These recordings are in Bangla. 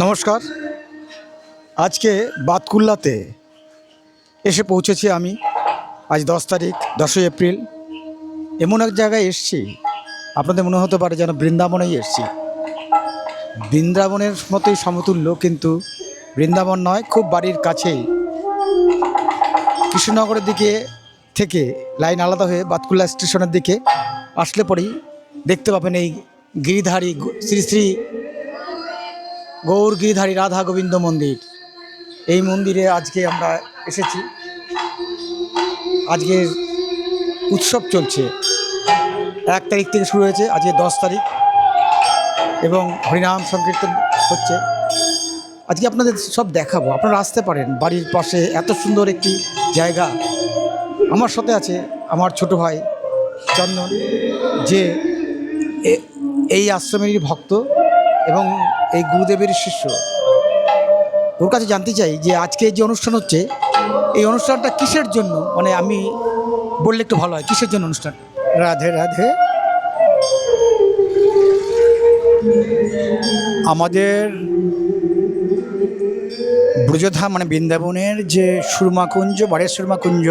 নমস্কার। আজকে বাতকুল্লাতে এসে পৌঁছেছি আমি। আজ 10 তারিখ, 10ই এপ্রিল। এমন এক জায়গায় এসছি, আপনাদের মনে হতে পারে যেন বৃন্দাবনেই এসছি। বৃন্দাবনের মতোই সমতুল্য, কিন্তু বৃন্দাবন নয়, খুব বাড়ির কাছেই। কৃষ্ণনগরের দিকে থেকে লাইন আলাদা হয়ে বাতকুল্লা স্টেশনের দিকে আসলে পরেই দেখতে পাবেন এই গিরিধারী শ্রী শ্রী গৌর গিরিধারী রাধা গোবিন্দ মন্দির। এই মন্দিরে আজকে আমরা এসেছি। আজকের উৎসব চলছে, 1 তারিখ থেকে শুরু হয়েছে, আজকে 10 তারিখ, এবং হরিনাম সংকীর্তন হচ্ছে। আজকে আপনাদের সব দেখাবো, আপনারা আসতে পারেন। বাড়ির পাশে এত সুন্দর একটি জায়গা। আমার সাথে আছে আমার ছোট ভাই চন্দন, যে এই আশ্রমেরই ভক্ত এবং এই গুরুদেবের শিষ্য। ওর কাছে জানতে চাই যে আজকে যে অনুষ্ঠান হচ্ছে, এই অনুষ্ঠানটা কিসের জন্য, মানে আমি বললে একটু ভালো হয়, কিসের জন্য অনুষ্ঠান? রাধে রাধে। আমাদের ব্রজধাম মানে বৃন্দাবনের যে সুরমাকুঞ্জ, বারের সুরমাকুঞ্জ,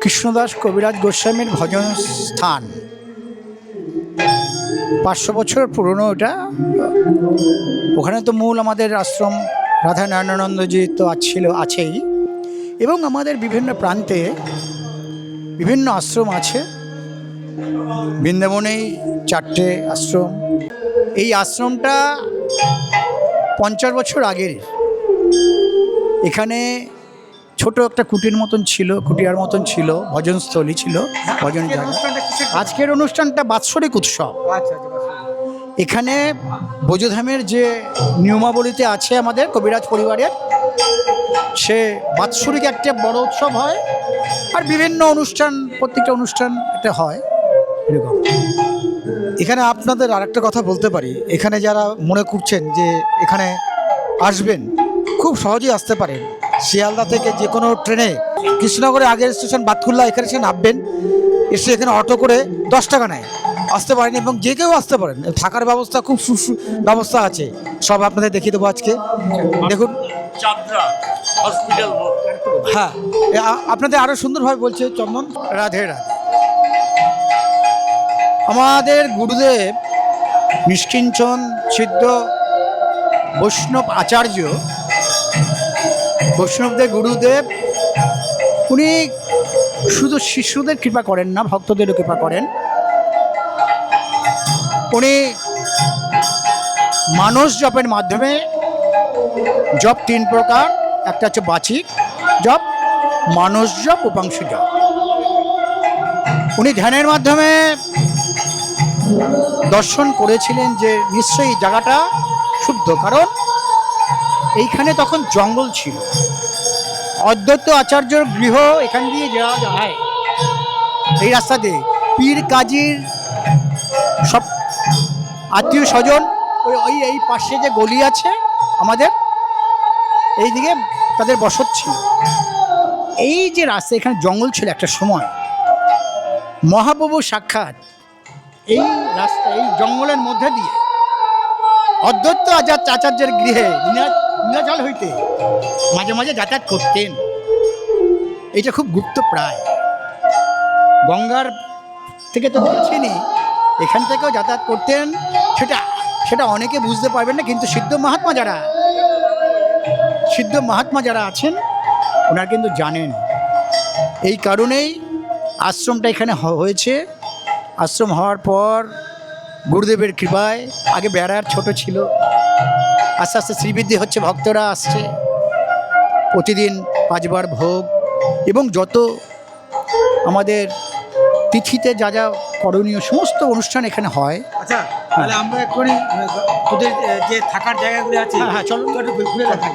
কৃষ্ণদাস কবিরাজ গোস্বামীর ভজন স্থান। 500 বছর পুরনো ওটা। ওখানে তো মূল আমাদের আশ্রম রাধা নারায়ণানন্দজি তো আছেই, এবং আমাদের বিভিন্ন প্রান্তে বিভিন্ন আশ্রম আছে। বৃন্দাবনেই 4টে আশ্রম। এই আশ্রমটা 50 বছর আগের। এখানে ছোট একটা কুটির মতন ছিল, কুটিয়ার মতন ছিল, ভজনস্থলী ছিল, ভজন জায়গা। আজকের অনুষ্ঠানটা বাৎসরিক উৎসব। এখানে ব্রজধামের যে নিয়মাবলীতে আছে আমাদের কবিরাজ পরিবারের, সে বাৎসরিক একটা বড় উৎসব হয়, আর বিভিন্ন অনুষ্ঠান, প্রত্যেকটা অনুষ্ঠান এটা হয় এরকম। এখানে আপনাদের আরেকটা কথা বলতে পারি, এখানে যারা মনে করছেন যে এখানে আসবেন, খুব সহজেই আসতে পারেন। শিয়ালদা থেকে যে কোনো ট্রেনে কৃষ্ণনগরের আগের স্টেশন বাতকুল্লা, এখানে এসে নামবেন, এসে এখানে অটো করে 10 টাকা নেয়, আসতে পারেন, এবং যে কেউ আসতে পারেন। থাকার ব্যবস্থা খুব ব্যবস্থা আছে, সব আপনাদের দেখিয়ে দেবো আজকে। দেখুন, হ্যাঁ, আপনাদের আরও সুন্দরভাবে বলছে চন্দন। রাধে রাধে। আমাদের গুরুদেব নিষ্কিঞ্চন সিদ্ধ বৈষ্ণব আচার্য, বৈষ্ণবদের গুরুদেব, উনি শুধু শিষ্যদের কৃপা করেন না, ভক্তদেরও কৃপা করেন। উনি মানস জপের মাধ্যমে, জপ 3 প্রকার, একটা হচ্ছে বাচিক জপ, মানস জপ, উপাংশ জপ। উনি ধ্যানের মাধ্যমে দর্শন করেছিলেন যে নিশ্চয়ই জায়গাটা শুদ্ধ, কারণ এইখানে তখন জঙ্গল ছিল। অদ্বৈত আচার্যর গৃহ এখান দিয়ে যাওয়া যায়, এই রাস্তা দিয়ে। পীর কাজীর সব আত্মীয় স্বজন এই পাশে যে গলি আছে আমাদের, এই দিকে তাদের বসত ছিল। এই যে রাস্তা, এখানে জঙ্গল ছিল একটা সময়। মহাপ্রভু সাক্ষাৎ এই রাস্তা, এই জঙ্গলের মধ্যে দিয়ে অদ্বৈত আচার্যের গৃহে নীলাচল হইতে মাঝে মাঝে যাতায়াত করতেন। এটা খুব গুপ্ত প্রায়, গঙ্গার থেকে তো দেখছেনি, এখান থেকেও যাতায়াত করতেন। সেটা অনেকে বুঝতে পারবেন না, কিন্তু সিদ্ধ মহাত্মা যারা আছেন ওনারা কিন্তু জানেন। এই কারণেই আশ্রমটা এখানে হয়েছে। আশ্রম হওয়ার পর গুরুদেবের কৃপায়, আগে বেড়ার ছোট ছিল, আস্তে আস্তে শ্রীবৃদ্ধি হচ্ছে, ভক্তরা আসছে, প্রতিদিন 5 বার ভোগ, এবং যত আমাদের তিথিতে যা যা করণীয় সমস্ত অনুষ্ঠান এখানে হয়। আচ্ছা, তাহলে আমরা এক্ষুনি তোদের যে থাকার জায়গাগুলো আছে, হ্যাঁ চলো ঘুরে দেখাই।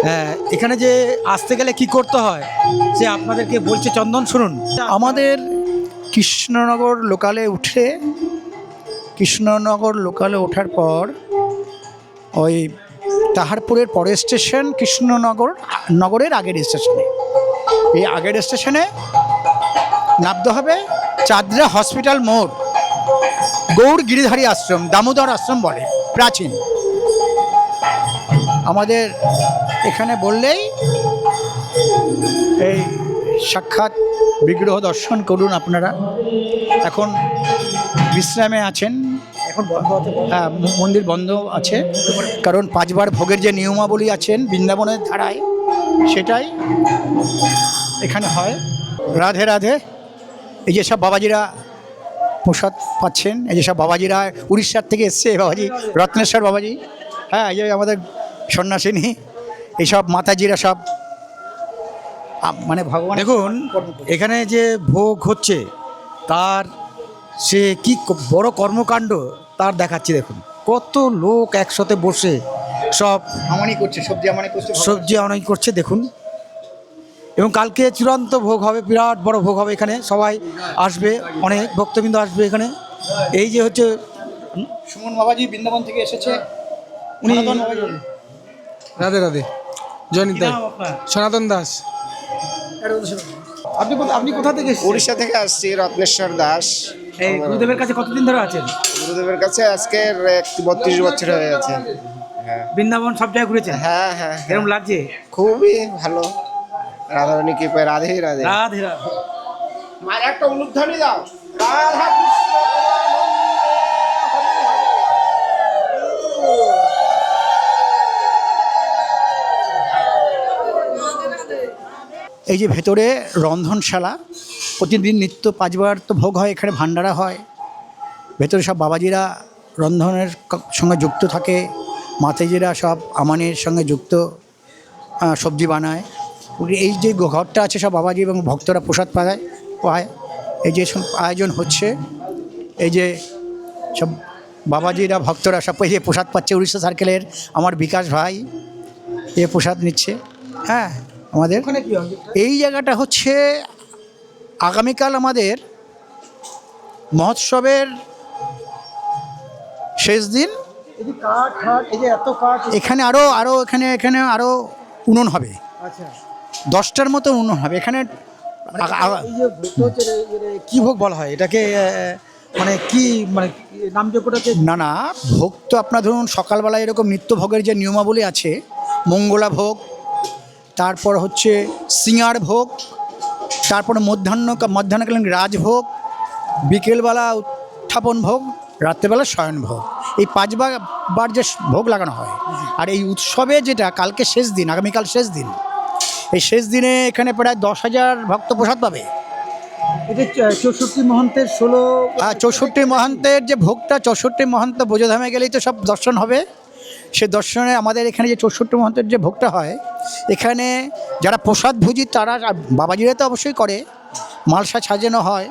হ্যাঁ, এখানে যে আসতে গেলে কি করতে হয় সে আপনাদেরকে বলছে চন্দন, শুনুন। আমাদের কৃষ্ণনগর লোকালে ওঠার পর ওই তাহারপুরের পরের স্টেশন কৃষ্ণনগরের আগের স্টেশনে, এই আগের স্টেশনে নামতে হবে চাঁদরা হসপিটাল মোড়। গৌর গিরিধারী আশ্রম, দামোদর আশ্রম বলে, প্রাচীন। আমাদের এখানে বললেই এই সাক্ষাৎ বিগ্রহ দর্শন করুন আপনারা। এখন বিশ্রামে আছেন, এখন বন্ধ হতে হ্যাঁ, মন্দির বন্ধ আছে, কারণ 5 বার ভোগের যে নিয়মাবলী আছেন বৃন্দাবনের ধারায়, সেটাই এখানে হয়। রাধে রাধে। এই যে সব বাবাজিরা প্রসাদ পাচ্ছেন, এই যে সব বাবাজিরা উড়িষ্যার থেকে এসছে, এই বাবাজি রত্নেশ্বর বাবাজি, হ্যাঁ, এই যে আমাদের সন্ন্যাসিনী, এইসব মাতাজিরা সব মানে ভগবান। দেখুন এখানে যে ভোগ হচ্ছে তার সে কি বড় কর্মকাণ্ড তার দেখাচ্ছি। দেখুন কত লোক একসাথে বসে সব আমানি করছে, সবজি আমানি করছে, সবজি অনেক করছে দেখুন। এবং কালকে চূড়ান্ত ভোগ হবে, বিরাট বড় ভোগ হবে এখানে, সবাই আসবে, অনেক ভক্তবৃন্দ আসবে এখানে। এই যে হচ্ছে সুমন বাবাজি বৃন্দাবন থেকে এসেছে, উনি সনাতন বাবাজি। রাধে রাধে। জয়নিত দাস, সনাতন দাস। আপনি কোথা থেকে এসেছেন? উড়িষ্যা থেকে আসছি, রত্নেশ্বর দাস। এই গুরুদেবের কাছে কতদিন ধরে আছেন? গুরুদেবের কাছে আজকের 32 বছর হয়ে গেছে। বৃন্দাবন সব জায়গায় ঘুরেছেন? হ্যাঁ হ্যাঁ, এরকম লাগছে? খুবই ভালো। রাধারানী কৃপায়, রাধে রাধে। রাধে রাধে। মায়ের একটা উলুধ্বনি দাও। রাধা কৃষ্ণ এই যে ভেতরে রন্ধনশালা, প্রতিদিন নিত্য 5 বার তো ভোগ হয়, এখানে ভান্ডারা হয়। ভেতরে সব বাবাজিরা রন্ধনের সঙ্গে যুক্ত থাকে, মাতাজিরা সব আমানের সঙ্গে যুক্ত, সবজি বানায়। এই যে ঘরটা আছে সব বাবাজি এবং ভক্তরা প্রসাদ পায়। এই যে সব আয়োজন হচ্ছে, এই যে সব বাবাজিরা ভক্তরা সব এই যে প্রসাদ পাচ্ছে। উড়িষ্যা সার্কেলের আমার বিকাশ ভাই এ প্রসাদ নিচ্ছে। হ্যাঁ, আমাদের ওখানে কি হবে? এই জায়গাটা হচ্ছে আগামীকাল আমাদের মহোৎসবের শেষ দিন। এই যে কাঠ ঠাট, এই যে এত কাঠ। এখানে আরও এখানে আরও উনুন হবে, আচ্ছা, 10টার মতো উনুন হবে এখানে। এই যে ভোগটা হচ্ছে কি ভোগ বলা হয় এটাকে? মানে কি, মানে নামযোগ্যটাকে? না, ভোগ তো আপনার ধরুন সকালবেলা এরকম নিত্য ভোগের যে নিয়মাবলী আছে, মঙ্গলা ভোগ, তারপর হচ্ছে সিঙার ভোগ, তারপরে মধ্যাহ্নকালীন রাজভোগ, বিকেলবেলা উত্থাপন ভোগ, রাত্রেবেলা শয়ন ভোগ। এই 5 বার যে ভোগ লাগানো হয়। আর এই উৎসবে যেটা কালকে শেষ দিন, আগামীকাল শেষ দিন, এই শেষ দিনে এখানে প্রায় 10,000 ভক্ত প্রসাদ পাবে। এটা 64 মহন্তের 16। 64 মহন্তের যে ভোগটা, 64 মহন্ত বোঝাধামে গেলেই তো সব দর্শন হবে। সে দর্শনে আমাদের এখানে যে 64 মহন্তের যে ভোগটা হয়, এখানে যারা প্রসাদ ভুজি তারা, বাবাজিরা তো অবশ্যই করে, মালসা সাজানো হয়,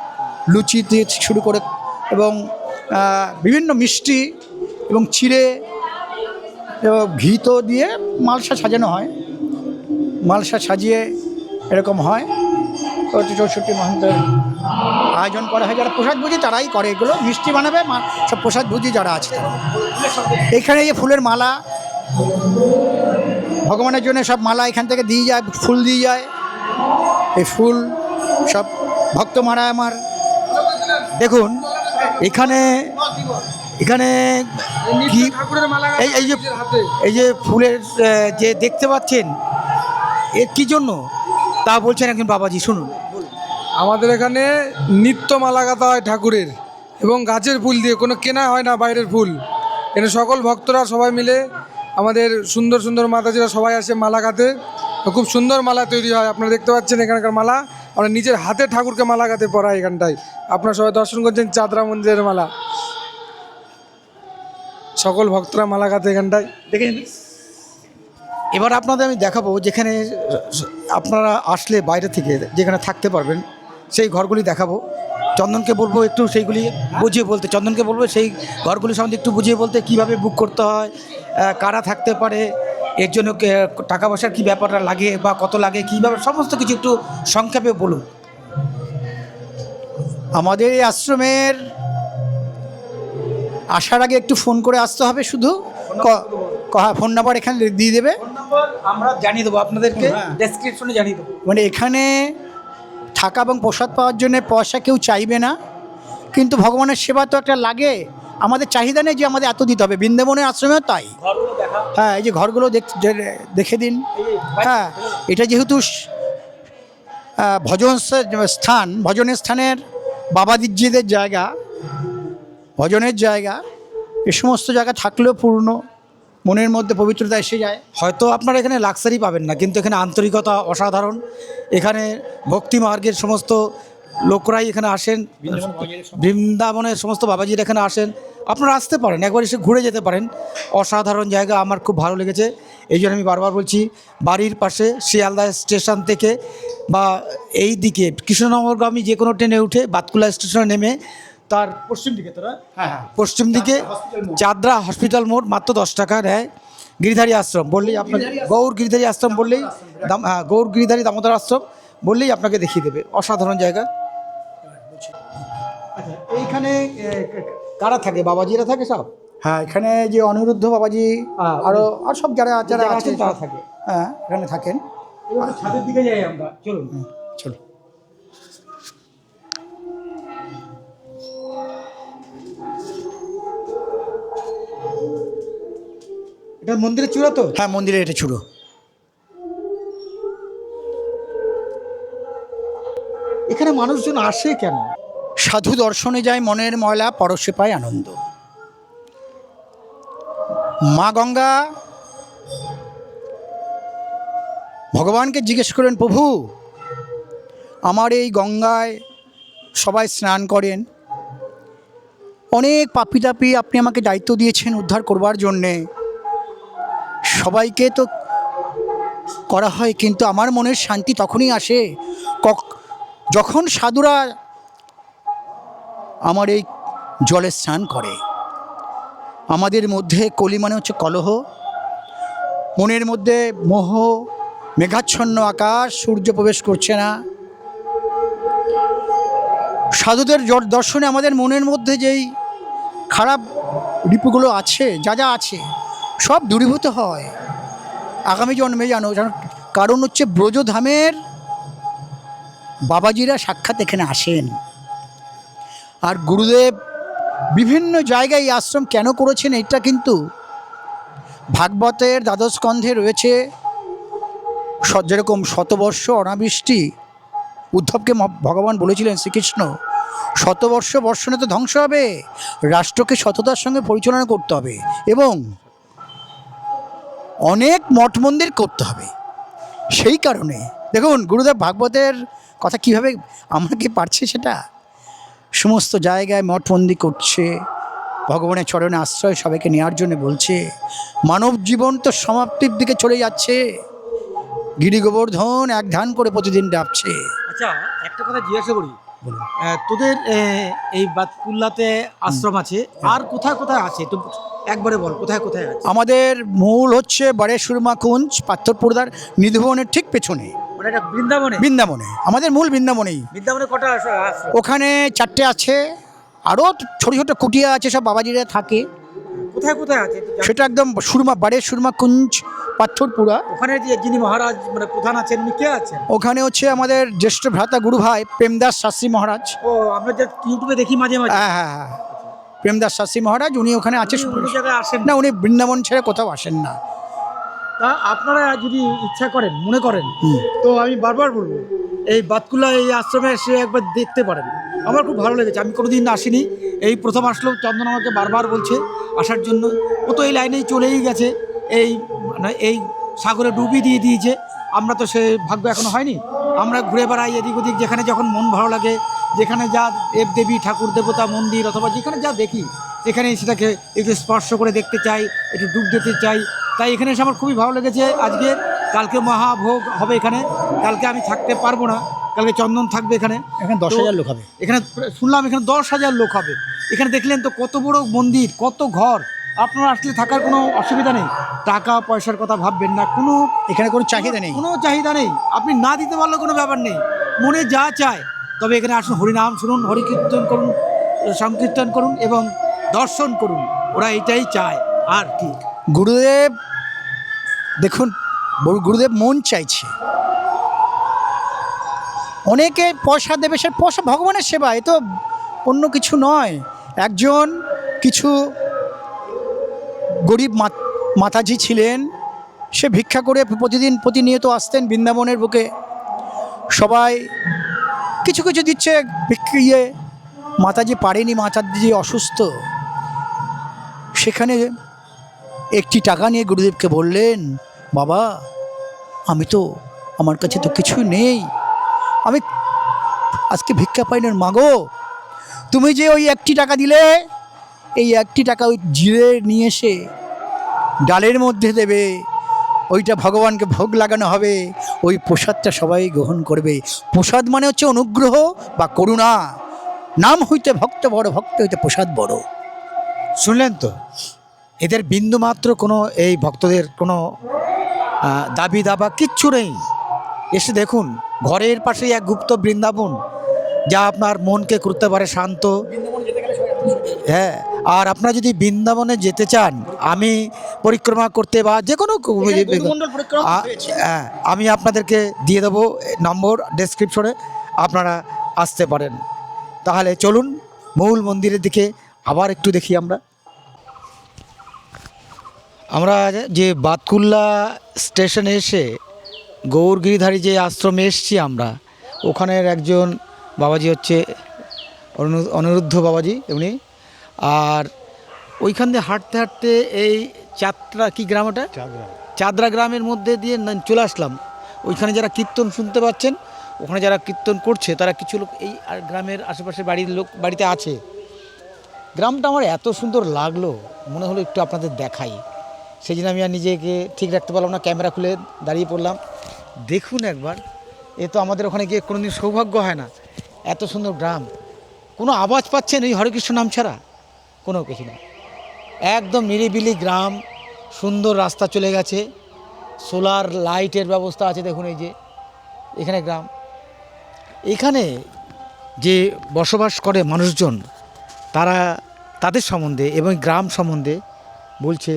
লুচি দিয়ে শুরু করে এবং বিভিন্ন মিষ্টি এবং চিড়ে এবং ঘি তো দিয়ে মালসা সাজানো হয়। মালসা সাজিয়ে এরকম হয়। 64 মহন্তের আয়োজন করা হয়। যারা প্রসাদ ভুজি তারাই করে এগুলো, মিষ্টি বানাবে সব প্রসাদ ভুজি যারা আছে তারা। এখানে যে ফুলের মালা, ভগবানের জন্য সব মালা এখান থেকে দিয়ে যায়, ফুল দিয়ে যায়। এই ফুল সব ভক্ত মারা আমার। দেখুন এখানে কি এই যে ফুলের যে দেখতে পাচ্ছেন, এর কি জন্য তা বলছেন একজন বাবাজি, শুনুন। আমাদের এখানে নিত্য মালা গাঁথা হয় ঠাকুরের, এবং গাছের ফুল দিয়ে, কোনো কেনা হয় না বাইরের ফুল। এখানে সকল ভক্তরা সবাই মিলে, আমাদের সুন্দর সুন্দর মাতাজিরা সবাই আসে মালা গাঁথে। খুব সুন্দর মালা তৈরি হয়, আপনারা দেখতে পাচ্ছেন এখানকার মালা। আমরা নিজের হাতে ঠাকুরকে মালা গাঁথে পরাই এখানটায়। আপনারা সবাই দর্শন করছেন চাঁদরা মন্দিরের মালা, সকল ভক্তরা মালা গাঁথে এখানটায়। দেখে এবার আপনাদের আমি দেখাবো যেখানে আপনারা আসলে বাইরে থেকে যেখানে থাকতে পারবেন সেই ঘরগুলি দেখাবো। চন্দনকে বলবো একটু সেইগুলি বুঝিয়ে বলতে, চন্দনকে বলবো সেই ঘরগুলি সম্বন্ধে একটু বুঝিয়ে বলতে, কীভাবে বুক করতে হয়, কারা থাকতে পারে, এর জন্য টাকা পয়সার কী ব্যাপারটা লাগে বা কত লাগে, কীভাবে, সমস্ত কিছু একটু সংক্ষেপে বলুন। আমাদের এই আশ্রমের আসার আগে একটু ফোন করে আসতে হবে শুধু। ফোন নাম্বার এখানে দিয়ে দেবে, আমরা জানিয়ে দেবো আপনাদেরকে, ডেসক্রিপশনে জানিয়ে দেবো। মানে এখানে থাকা এবং প্রসাদ পাওয়ার জন্য পয়সা কেউ চাইবে না, কিন্তু ভগবানের সেবা তো একটা লাগে, আমাদের চাহিদা নেই যে আমাদের এত দিতে হবে। বৃন্দাবনের আশ্রমেও তাই। হ্যাঁ, এই যে ঘরগুলো দেখে দিন। হ্যাঁ, এটা যেহেতু ভজনের স্থানের বাবাজিদের জায়গা, ভজনের জায়গা, এ সমস্ত জায়গা থাকলেও পূর্ণ মনের মধ্যে পবিত্রতা এসে যায়। হয়তো আপনারা এখানে লাক্সারি পাবেন না, কিন্তু এখানে আন্তরিকতা অসাধারণ। এখানে ভক্তি মার্গের সমস্ত লোকরাই এখানে আসেন, বৃন্দাবনের সমস্ত বাবাজিরা এখানে আসেন। আপনারা আসতে পারেন, একবার এসে ঘুরে যেতে পারেন। অসাধারণ জায়গা, আমার খুব ভালো লেগেছে। এই জন্য আমি বারবার বলছি, বাড়ির পাশে শিয়ালদা স্টেশন থেকে বা এই দিকে কৃষ্ণনগরগামী যে কোনো ট্রেনে উঠে বাতকুলা স্টেশনে নেমে তার পশ্চিম দিকে হ্যাঁ, পশ্চিম দিকে চাঁদরা হসপিটাল মোড়, মাত্র 10 টাকা নেয়। গিরিধারী আশ্রম বললেই আপনার, গৌর গিরিধারী আশ্রম বললেই, হ্যাঁ, গৌর গিরিধারী দামোদর আশ্রম বললেই আপনাকে দেখিয়ে দেবে। অসাধারণ জায়গা। আচ্ছা, এইখানে কারা থাকে? বাবাজিরা থাকে সব? হ্যাঁ, এখানে যে অনিরুদ্ধ বাবাজি আরও আর সব যারা যারা আছেন তারা থাকে। হ্যাঁ, এখানে থাকেন। এবার ছাদের দিকে যাই আমরা, চলুন। চলো। এটা মন্দিরের চূড়া তো? হ্যাঁ, মন্দিরে এটা ছিল। এখানে মানুষজন আসে কেন? সাধু দর্শনে যায় মনের ময়লা, পরশে পায় আনন্দ। মা গঙ্গা ভগবানকে জিজ্ঞেস করেন, প্রভু আমার এই গঙ্গায় সবাই স্নান করেন, অনেক পাপী তাপী আপনি আমাকে দায়িত্ব দিয়েছেন উদ্ধার করবার জন্যে, সবাইকে তো করা হয়, কিন্তু আমার মনের শান্তি তখনই আসে যখন সাধুরা আমার এই জলে স্নান করে। আমাদের মধ্যে কলি মানে হচ্ছে কলহ, মনের মধ্যে মোহ, মেঘাচ্ছন্ন আকাশ, সূর্য প্রবেশ করছে না। সাধুদের দর্শনে আমাদের মনের মধ্যে যেই খারাপ রিপুগুলো আছে, যা যা আছে সব দূরীভূত হয়। আগামী জন্মে জানো, কারণ হচ্ছে ব্রজধামের বাবাজিরা সাক্ষাৎ এখানে আসেন। আর গুরুদেব বিভিন্ন জায়গায় এই আশ্রম কেন করেছেন, এটা কিন্তু ভাগবতের দ্বাদশ স্কন্ধে রয়েছে। যেরকম শতবর্ষ অনাবৃষ্টি, উদ্ধবকে ভগবান বলেছিলেন শ্রীকৃষ্ণ, শতবর্ষ বর্ষণে তো ধ্বংস হবে, রাষ্ট্রকে সততার সঙ্গে পরিচালনা করতে হবে এবং অনেক মঠ মন্দির করতে হবে। সেই কারণে দেখুন গুরুদেব ভাগবতের কথা কীভাবে আমরা কি পারছি, সেটা সমস্ত জায়গায় মঠ মন্দির করছে, ভগবানের চরণে আশ্রয় সবাইকে নেওয়ার জন্য বলছে। মানব জীবন তো সমাপ্তির দিকে চলে যাচ্ছে, গিরি গোবর্ধন এক ধ্যান করে প্রতিদিন ডাবছে। আচ্ছা, একটা কথা জিজ্ঞাসা করি, বলুন। তোদের এই বাতকুল্লাতে আশ্রম আছে, আর কোথায় কোথায় আছে? তো একবারে বল, কোথায় কোথায় আছে? আমাদের মূল হচ্ছে বারে সুরমা কুঞ্জ, পাথরপুরদার নিধিভবনের ঠিক পেছনে, মানে এটা বৃন্দাবনে? বৃন্দাবনে, আমাদের মূল বৃন্দাবনেই। বৃন্দাবনে কটা আশ্রম? ওখানে 4টে আছে, আরও ছোটো ছোটো কুটিয়া আছে, সব বাবাজিরা থাকে। কোথায় কোথায় আছে? সেটা একদম বারে সুরমা কুঞ্জ, পাথরপুরা। ওখানে যিনি মহারাজ মানে প্রধান আছেন, উনি কে আছেন? ওখানে হচ্ছে আমাদের জ্যেষ্ঠ ভ্রাতা গুরু ভাই প্রেমদাস শাস্ত্রী মহারাজ। ও, আমরা যে ইউটিউবে দেখি মাঝে মাঝে। হ্যাঁ হ্যাঁ হ্যাঁ, প্রেমদাস শাস্ত্রী মহারাজ উনি ওখানে আছে। কোনো জায়গায় আসেন না, উনি বৃন্দাবন ছেড়ে কোথাও আসেন না। তা আপনারা যদি ইচ্ছা করেন, মনে করেন, তো আমি বারবার বলবো এই বাতকুল্লা এই আশ্রমে এসে একবার দেখতে পারেন। আমার খুব ভালো লেগেছে, আমি কোনোদিন আসিনি, এই প্রথম আসলেও চন্দন আমাকে বারবার বলছে আসার জন্য। ও তো এই লাইনেই চলেই গেছে, এই মানে এই সাগরে ডুবি দিয়ে দিয়েছে। আমরা তো সে ভাগ্য এখনো হয়নি। আমরা ঘুরে বেড়াই এদিক ওদিক, যেখানে যখন মন ভালো লাগে, যেখানে যা দেবদেবী ঠাকুর দেবতা মন্দির অথবা যেখানে যা দেখি, সেখানে সেটাকে একটু স্পর্শ করে দেখতে চাই, একটু ডুব দিতে চাই। তাই এখানে এসে আমার খুবই ভালো লেগেছে। আজকে কালকে মহাভোগ হবে এখানে, কালকে আমি থাকতে পারবো না, কালকে চন্দন থাকবে এখানে। এখানে 10,000 লোক হবে। এখানে শুনলাম এখানে 10,000 লোক হবে। এখানে দেখলেন তো কত বড় মন্দির, কত ঘর। আপনারা আসলে থাকার কোনো অসুবিধা নেই, টাকা পয়সার কথা ভাববেন না, কোনো এখানে কোনো চাহিদা নেই, কোনো চাহিদা নেই। আপনি না দিতে পারলে কোনো ব্যাপার নেই, মনে যা চায়। তবে এখানে আসুন, হরিনাম শুনুন, হরিকীর্তন করুন, সংকীর্তন করুন এবং দর্শন করুন, ওরা এটাই চায়। আর কি গুরুদেব দেখুন, গুরুদেব মন চাইছে। অনেকে পয়সা দেবে, সে পয়সা ভগবানের সেবা, এ তো অন্য কিছু নয়, একজন কিছু গরিব মাতাজি ছিলেন, সে ভিক্ষা করে প্রতিদিন প্রতিনিয়ত আসতেন বৃন্দাবনের বুকে, সবাই কিছু কিছু দিচ্ছে বিক্রিয়ে। মাতাজি পারেনি, মাতাজি অসুস্থ, সেখানে একটি টাকা নিয়ে গুরুদেবকে বললেন, বাবা আমার কাছে তো কিছু নেই, আমি আজকে ভিক্ষা পাইনি, মাগো তুমি যে ওই একটি টাকা দিলে, এই একটি টাকা ওই জিরে নিয়ে এসে ডালের মধ্যে দেবে, ওইটা ভগবানকে ভোগ লাগানো হবে, ওই প্রসাদটা সবাই গ্রহণ করবে। প্রসাদ মানে হচ্ছে অনুগ্রহ বা করুণা। নাম হইতে ভক্ত বড়, ভক্ত হইতে প্রসাদ বড়। শুনলেন তো, এদের বিন্দুমাত্র কোনো এই ভক্তদের কোনো দাবি দাবা কিচ্ছু নেই। এসে দেখুন, ঘরের পাশেই এক গুপ্ত বৃন্দাবন, যা আপনার মনকে করতে পারে শান্ত। হ্যাঁ, আর আপনারা যদি বৃন্দাবনে যেতে চান, আমি পরিক্রমা করতে বা যে কোনো হ্যাঁ, আমি আপনাদেরকে দিয়ে দেবো নম্বর ডেসক্রিপশনে, আপনারা আসতে পারেন। তাহলে চলুন মূল মন্দিরের দিকে আবার একটু দেখি। আমরা যে বাতকুল্লা স্টেশনে এসে গৌর গিরিধারী যে আশ্রমে এসেছি আমরা, ওখানের একজন বাবাজি হচ্ছে অনিরুদ্ধ বাবাজি উনি। আর ওইখান দিয়ে হাঁটতে হাঁটতে এই চাত্রা কি গ্রাম, ওটা চাদরা গ্রামের মধ্যে দিয়ে চলে আসলাম। ওইখানে যারা কীর্তন শুনতে পাচ্ছেন, ওখানে যারা কীর্তন করছে তারা কিছু লোক এই গ্রামের আশেপাশে বাড়িতে আছে। গ্রামটা আমার এত সুন্দর লাগলো, মনে হলো একটু আপনাদের দেখাই। সেই জন্য আমি আর নিজেকে ঠিক রাখতে পারলাম না, ক্যামেরা খুলে দাঁড়িয়ে পড়লাম। দেখুন একবার, এ তো আমাদের ওখানে গিয়ে কোনোদিন সৌভাগ্য হয় না। এত সুন্দর গ্রাম, কোনো আওয়াজ পাচ্ছেন এই হরেকৃষ্ণ নাম ছাড়া? কোনো কিছু না, একদম নিরিবিলি গ্রাম, সুন্দর রাস্তা চলে গেছে, সোলার লাইটের ব্যবস্থা আছে। দেখুন এই যে এখানে গ্রাম, এখানে যে বসবাস করে মানুষজন, তাদের সম্বন্ধে এবং গ্রাম সম্বন্ধে বলছে।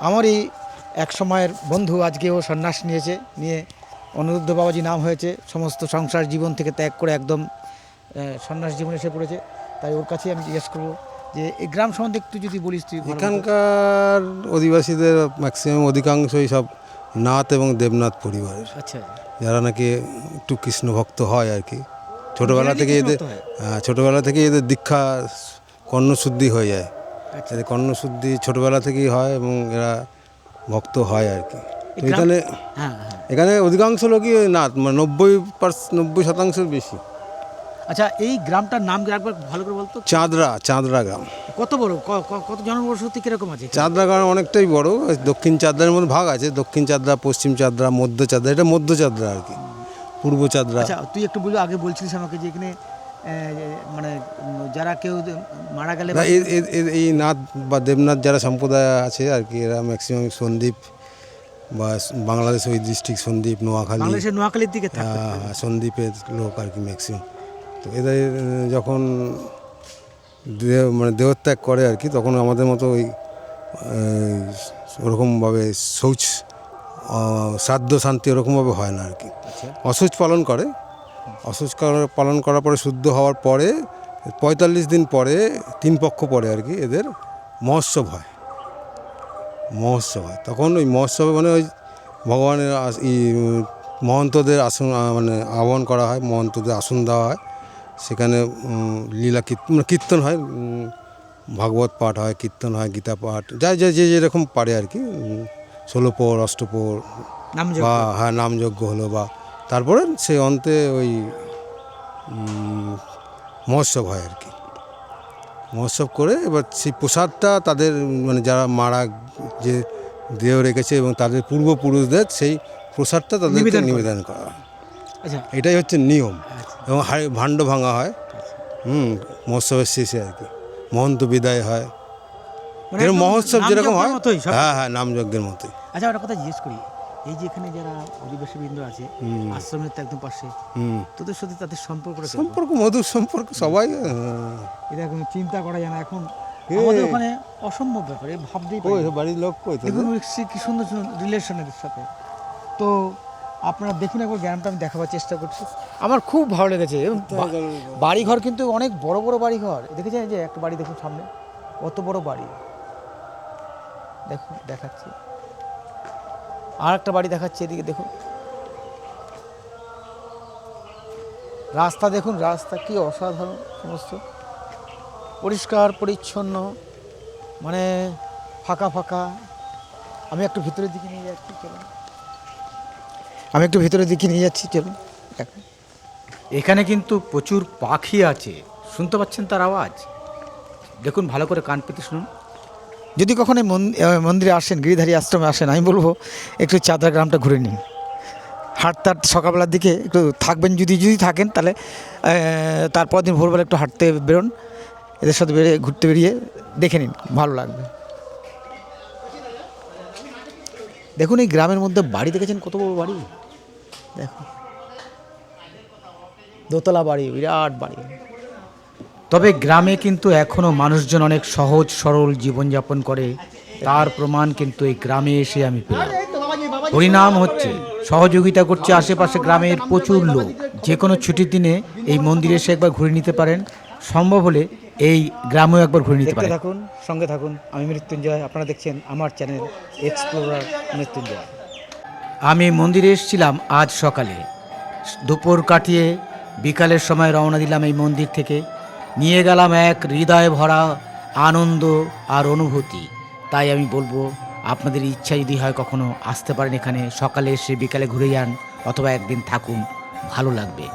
আমারই এক সময়ের বন্ধু, আজকেও সন্ন্যাস নিয়ে অনিরুদ্ধ বাবাজি নাম হয়েছে, সমস্ত সংসার জীবন থেকে ত্যাগ করে একদম সন্ন্যাস জীবনে এসে পড়েছে। তাই ওর কাছে আমি জিজ্ঞেস করবো যে এই গ্রাম সম্বন্ধে একটু যদি বলিস তুই। এখানকার অধিবাসীদের ম্যাক্সিমাম অধিকাংশই সব নাথ এবং দেবনাথ পরিবারের, আচ্ছা, যারা নাকি একটু কৃষ্ণ ভক্ত হয় আর কি। ছোটোবেলা থেকে এদের দীক্ষা কর্ণশুদ্ধি হয়ে যায়। এদের কর্ণশুদ্ধি ছোটোবেলা থেকেই হয় এবং এরা ভক্ত হয় আর কি। তো এখানে অধিকাংশ লোকই নাথ, মানে 90% বেশি। আচ্ছা, এই গ্রামটার নাম একবার ভালো করে বলতো। চাঁদরা গ্রাম। কত বড়, কত জনবসতি কিরকম আছে? চাঁদরা গ্রাম অনেকটাই বড়। দক্ষিণ চাঁদরার মধ্যে ভাগ আছে, দক্ষিণ চাঁদরা, পশ্চিম চাঁদরা, মধ্য চাঁদরা। এটা মধ্য চাঁদরা আর কি, পূর্ব চাঁদরা। আচ্ছা, তুই একটু আগে বলছিলিস আমাকে যে এখানে মানে যারা কেউ মারা গেলে এই নাথ বা দেবনাথ যারা সম্প্রদায় আছে আর কি, এরা ম্যাক্সিমাম সন্দ্বীপ বা বাংলাদেশ ওই ডিস্ট্রিক্ট সন্দ্বীপ, নোয়াখালীর দিকে সন্দ্বীপের লোক আর কি ম্যাক্সিমাম। তো এদের যখন মানে দেহত্যাগ করে আর কি, তখন আমাদের মতো ওই ওরকমভাবে শ্রাদ্ধ শান্তি ওরকমভাবে হয় না আর কি। অশৌচ পালন করে, পালন করার পরে শুদ্ধ হওয়ার পরে 45 দিন পরে, 3 পক্ষ পরে আর কি, এদের মহোৎসব হয়। তখন ওই মহোৎসবে মানে ওই ভগবানের মহন্তদের আসন মানে আহ্বান করা হয়, মহন্তদের আসন দেওয়া হয়। সেখানে লীলা কীর্তন হয়, ভাগবত পাঠ হয়, কীর্তন হয়, গীতা পাঠ, যে যেরকম পারে আর কি। 16 প্রহর, অষ্টপ্রহর বা নামযজ্ঞ হলো, বা তারপরে সে অন্তে ওই মহোৎসব হয় আর কি। মহোৎসব করে এবার সেই প্রসাদটা তাদের মানে যারা মারা যে দেহ রেখেছে এবং তাদের পূর্বপুরুষদের সেই প্রসাদটা তাদেরকে নিবেদন করা হয়। আচ্ছা, এটাই হচ্ছে নিয়ম। এবং ভাণ্ড ভাঙা হয় মহোৎসবের শেষে আর কি, মহন্ত বিদায় হয়। এরকম মহোৎসব যেরকম হয়, হ্যাঁ, নামযজ্ঞের মতোই। আচ্ছা, একটা কথা জিজ্ঞেস করি, এই যে এখানে যারা অধিবাসীবৃন্দ আছে আশ্রমের তো একদম পাশে, তোদের সাথে তাদের সম্পর্ক মধুর সম্পর্ক সবাই। এটা এখন চিন্তা করা যায় না, এখন আমাদের ওখানে অসম্ভব ব্যাপার, ভাবতেই পারি। বাড়ির লোক দেখুন কি সুন্দর রিলেশনের সাথে। তো আপনারা দেখুন একবার গ্রামটা আমি দেখাবার চেষ্টা করছি। আমার খুব ভালো লেগেছে এবং বাড়িঘর কিন্তু অনেক বড় বড় বাড়িঘর দেখেছেন, এই যে একটা বাড়ি দেখুন সামনে, কত বড় বাড়ি দেখুন, দেখাচ্ছি আর একটা বাড়ি দেখাচ্ছি, এদিকে দেখুন রাস্তা দেখুন, রাস্তা কি অসাধারণ, সমস্ত পরিষ্কার পরিচ্ছন্ন, মানে ফাঁকা ফাঁকা। আমি একটু ভিতরের দিকে নিয়ে যাচ্ছি, চলুন আমি একটু ভিতরের দিকে নিয়ে যাচ্ছি, চলুন দেখুন। এখানে কিন্তু প্রচুর পাখি আছে, শুনতে পাচ্ছেন তার আওয়াজ, দেখুন ভালো করে কান পেতে শুনুন। যদি কখনো এই মন্দিরে আসেন, গিরিধারী আশ্রমে আসেন, আমি বলবো একটু চাঁদরা গ্রামটা ঘুরে নিন। হাঁটতে হাঁটতে সকালবেলার দিকে একটু থাকবেন, যদি থাকেন তাহলে তারপর দিন ভোরবেলা একটু হাঁটতে বেরোন, এদের সাথে ঘুরতে বেরিয়ে দেখে নিন, ভালো লাগবে। দেখুন এই গ্রামের মধ্যে বাড়ি দেখেছেন, কত বড় বাড়ি দেখুন, দোতলা বাড়ি, বিরাট বাড়ি। তবে গ্রামে কিন্তু এখনও মানুষজন অনেক সহজ সরল জীবনযাপন করে, তার প্রমাণ কিন্তু এই গ্রামে এসে আমি পেলাম। হরিনাম হচ্ছে, সহযোগিতা করছে আশেপাশে গ্রামের প্রচুর লোক। যে কোনো ছুটির দিনে এই মন্দিরে এসে একবার ঘুরে নিতে পারেন, সম্ভব হলে এই গ্রামেও একবার ঘুরে নিতে পারেন। থাকুন, সঙ্গে থাকুন, আমি মৃত্যুঞ্জয়, আপনারা দেখছেন আমার চ্যানেল এক্সপ্লোরার মৃত্যুঞ্জয়। আমি মন্দিরে এসেছিলাম আজ সকালে, দুপুর কাটিয়ে বিকালের সময় রওনা দিলাম এই মন্দির থেকে। নিয়ে গেলাম এক হৃদয় ভরা আনন্দ আর অনুভূতি। তাই আমি বলবো, আপনাদের ইচ্ছা যদি হয় কখনো আসতে পারেন এখানে, সকালে এসে বিকালে ঘুরে যান অথবা একদিন থাকুন, ভালো লাগবে।